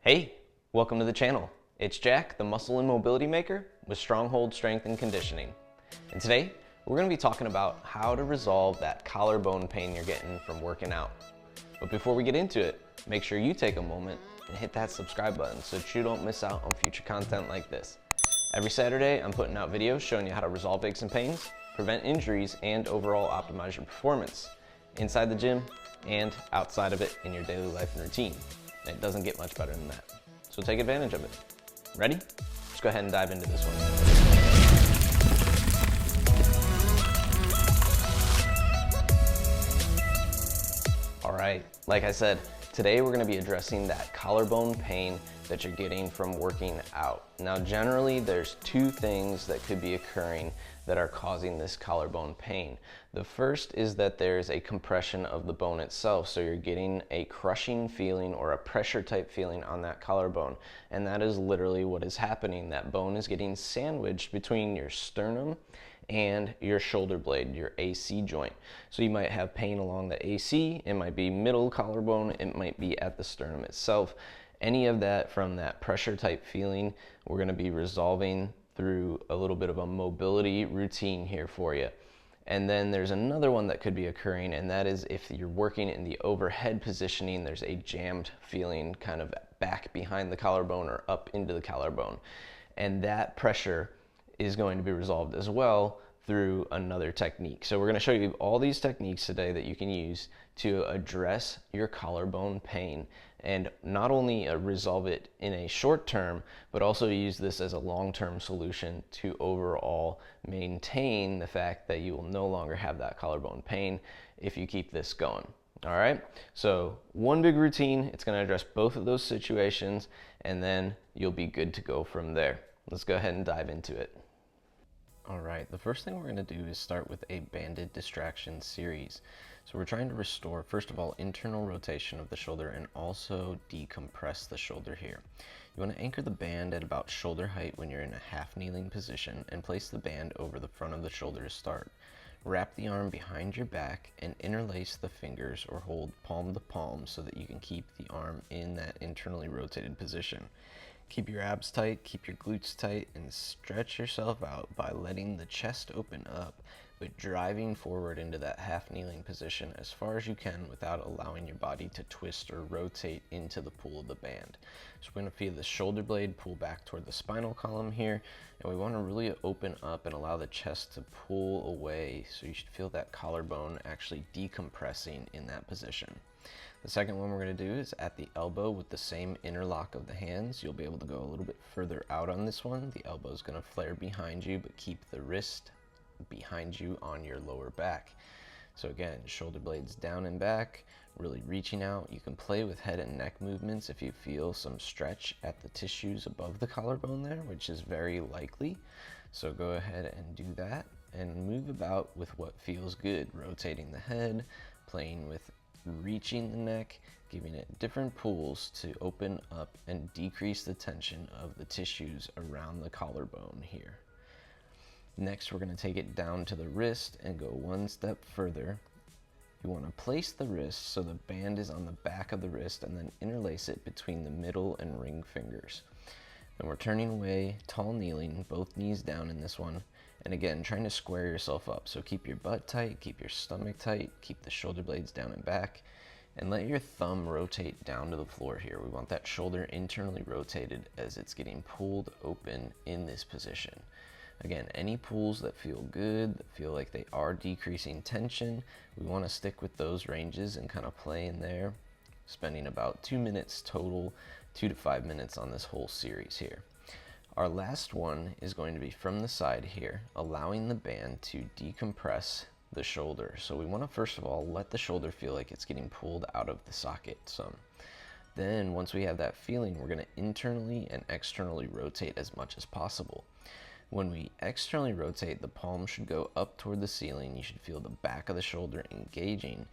Hey, welcome to the channel. It's Jack, the muscle and mobility maker with Stronghold Strength and Conditioning. And today, we're going to be talking about how to resolve that collarbone pain you're getting from working out. But before we get into it, make sure you take a moment and hit that subscribe button so that you don't miss out on future content like this. Every Saturday, I'm putting out videos showing you how to resolve aches and pains, prevent injuries, and overall optimize your performance inside the gym and outside of it in your daily life and routine. And it doesn't get much better than that. So take advantage of it. Ready? Let's go ahead and dive into this one. All right, like I said, today we're gonna be addressing that collarbone pain that you're getting from working out. Now, generally, there's two things that could be occurring that are causing this collarbone pain. The first is that there's a compression of the bone itself, so you're getting a crushing feeling or a pressure type feeling on that collarbone, and that is literally what is happening. That bone is getting sandwiched between your sternum and your shoulder blade, your AC joint. So you might have pain along the AC, it might be middle collarbone, it might be at the sternum itself. Any of that from that pressure type feeling, we're gonna be resolving through a little bit of a mobility routine here for you. And then there's another one that could be occurring, and that is if you're working in the overhead positioning, there's a jammed feeling kind of back behind the collarbone or up into the collarbone. And that pressure is going to be resolved as well through another technique. So we're going to show you all these techniques today that you can use to address your collarbone pain and not only resolve it in a short term, but also use this as a long-term solution to overall maintain the fact that you will no longer have that collarbone pain if you keep this going. All right, so one big routine, it's going to address both of those situations, and then you'll be good to go from there. Let's go ahead and dive into it. All right, the first thing we're going to do is start with a banded distraction series. So we're trying to restore, first of all, internal rotation of the shoulder and also decompress the shoulder here. You want to anchor the band at about shoulder height when you're in a half kneeling position and place the band over the front of the shoulder to start. Wrap the arm behind your back and interlace the fingers or hold palm to palm so that you can keep the arm in that internally rotated position. Keep your abs tight, keep your glutes tight, and stretch yourself out by letting the chest open up, but driving forward into that half kneeling position as far as you can without allowing your body to twist or rotate into the pull of the band. So we're going to feel the shoulder blade pull back toward the spinal column here, and we want to really open up and allow the chest to pull away, so you should feel that collarbone actually decompressing in that position. The second one we're going to do is at the elbow with the same interlock of the hands. You'll be able to go a little bit further out on this one. The elbow is going to flare behind you, but keep the wrist behind you on your lower back. So again, shoulder blades down and back, really reaching out. You can play with head and neck movements if you feel some stretch at the tissues above the collarbone there, which is very likely. So go ahead and do that and move about with what feels good, rotating the head, playing with reaching the neck, giving it different pulls to open up and decrease the tension of the tissues around the collarbone here. Next, we're going to take it down to the wrist and go one step further. You want to place the wrist so the band is on the back of the wrist and then interlace it between the middle and ring fingers. Then we're turning away, tall kneeling, both knees down in this one. And again, trying to square yourself up. So keep your butt tight, keep your stomach tight, keep the shoulder blades down and back, and let your thumb rotate down to the floor here. We want that shoulder internally rotated as it's getting pulled open in this position. Again, any pulls that feel good, that feel like they are decreasing tension, we want to stick with those ranges and kind of play in there, spending about 2 minutes total, 2 to 5 minutes on this whole series here. Our last one is going to be from the side here, allowing the band to decompress the shoulder. So we want to first of all let the shoulder feel like it's getting pulled out of the socket some. Then once we have that feeling, we're going to internally and externally rotate as much as possible. When we externally rotate, the palm should go up toward the ceiling. You should feel the back of the shoulder engaging.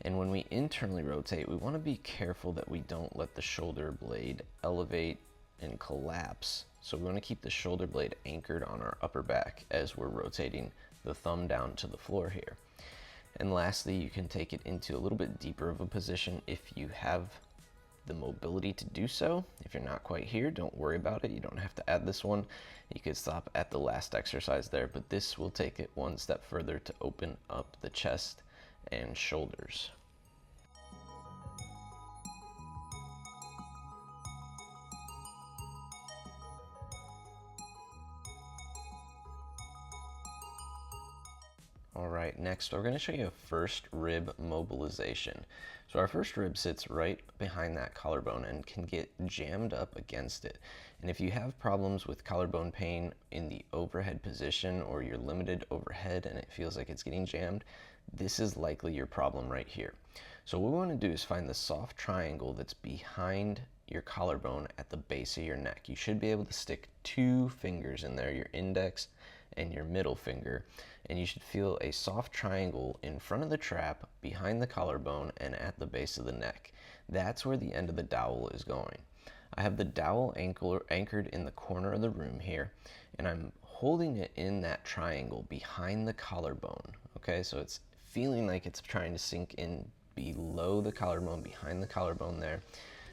And when we internally rotate, we want to be careful that we don't let the shoulder blade elevate and collapse. So we want to keep the shoulder blade anchored on our upper back as we're rotating the thumb down to the floor here. And lastly, you can take it into a little bit deeper of a position if you have the mobility to do so. If you're not quite here, don't worry about it. You don't have to add this one. You could stop at the last exercise there, but this will take it one step further to open up the chest and shoulders. All right, next we're going to show you a first rib mobilization. So our first rib sits right behind that collarbone and can get jammed up against it. And if you have problems with collarbone pain in the overhead position, or you're limited overhead and it feels like it's getting jammed, this is likely your problem right here. So what we want to do is find the soft triangle that's behind your collarbone at the base of your neck. You should be able to stick 2 fingers in there, your index and your middle finger, and you should feel a soft triangle in front of the trap, behind the collarbone, and at the base of the neck. That's where the end of the dowel is going. I have the dowel anchored in the corner of the room here, and I'm holding it in that triangle behind the collarbone. Okay, so it's feeling like it's trying to sink in below the collarbone, behind the collarbone there,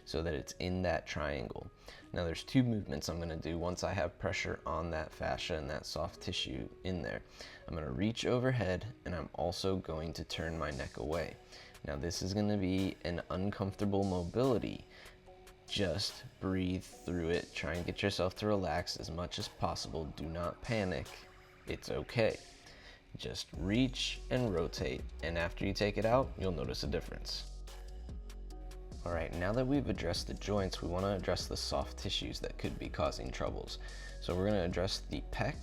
so that it's in that triangle. Now there's 2 movements I'm going to do once I have pressure on that fascia and that soft tissue in there. I'm going to reach overhead, and I'm also going to turn my neck away. Now this is going to be an uncomfortable mobility. Just breathe through it. Try and get yourself to relax as much as possible. Do not panic. It's okay. Just reach and rotate, and after you take it out, you'll notice a difference. All right, now that we've addressed the joints, we want to address the soft tissues that could be causing troubles. So we're going to address the pec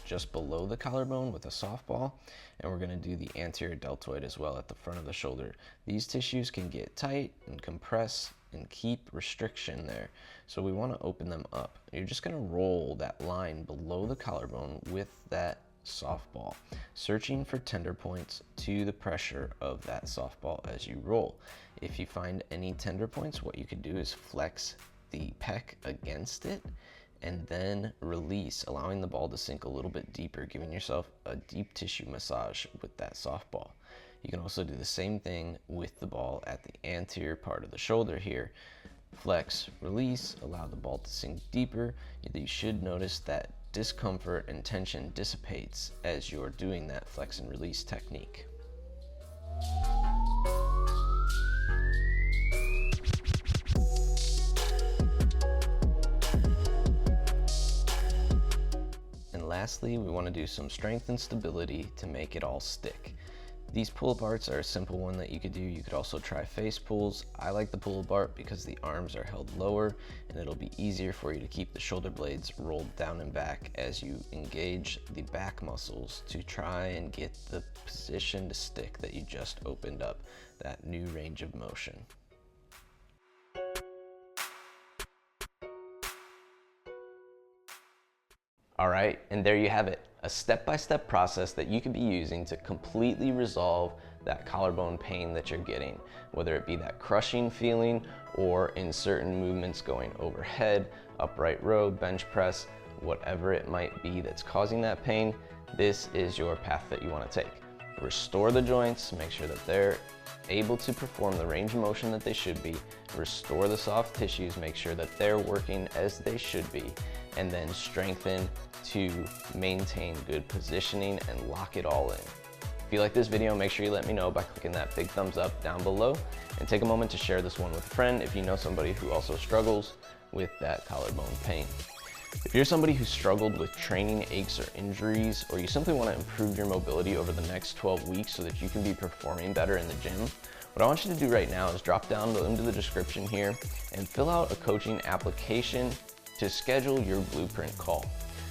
just below the collarbone with a softball, and we're going to do the anterior deltoid as well at the front of the shoulder. These tissues can get tight and compress and keep restriction there, so we want to open them up. You're just going to roll that line below the collarbone with that softball, searching for tender points to the pressure of that softball as you roll. If you find any tender points, what you could do is flex the pec against it and then release, allowing the ball to sink a little bit deeper, giving yourself a deep tissue massage with that softball. You can also do the same thing with the ball at the anterior part of the shoulder here. Flex, release, allow the ball to sink deeper. You should notice that discomfort and tension dissipates as you're doing that flex and release technique. And lastly, we want to do some strength and stability to make it all stick. These pull-aparts are a simple one that you could do. You could also try face pulls. I like the pull-apart because the arms are held lower, and it'll be easier for you to keep the shoulder blades rolled down and back as you engage the back muscles to try and get the position to stick that you just opened up, that new range of motion. All right, and there you have it. A step-by-step process that you could be using to completely resolve that collarbone pain that you're getting, whether it be that crushing feeling or in certain movements going overhead, upright row, bench press, whatever it might be that's causing that pain. This is your path that you want to take. Restore the joints, make sure that they're able to perform the range of motion that they should be, restore the soft tissues, make sure that they're working as they should be, and then strengthen to maintain good positioning and lock it all in. If you like this video, make sure you let me know by clicking that big thumbs up down below, and take a moment to share this one with a friend if you know somebody who also struggles with that collarbone pain. If you're somebody who struggled with training aches or injuries, or you simply want to improve your mobility over the next 12 weeks so that you can be performing better in the gym, what I want you to do right now is drop down into the description here and fill out a coaching application to schedule your blueprint call.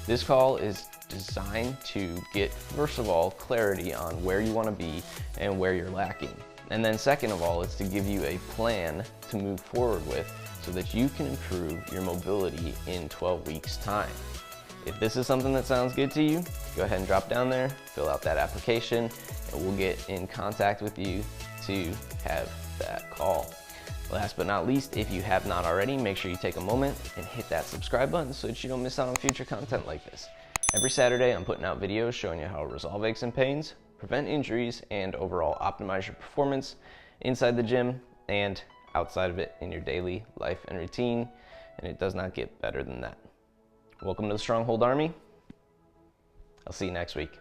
This call is designed to get, first of all, clarity on where you want to be and where you're lacking. And then second of all, it's to give you a plan to move forward with so that you can improve your mobility in 12 weeks time. If this is something that sounds good to you, go ahead and drop down there, fill out that application, and we'll get in contact with you to have that call. Last but not least, if you have not already, make sure you take a moment and hit that subscribe button so that you don't miss out on future content like this. Every Saturday, I'm putting out videos showing you how to resolve aches and pains, prevent injuries, and overall optimize your performance inside the gym and outside of it in your daily life and routine, and it does not get better than that. Welcome to the Stronghold Army. I'll see you next week.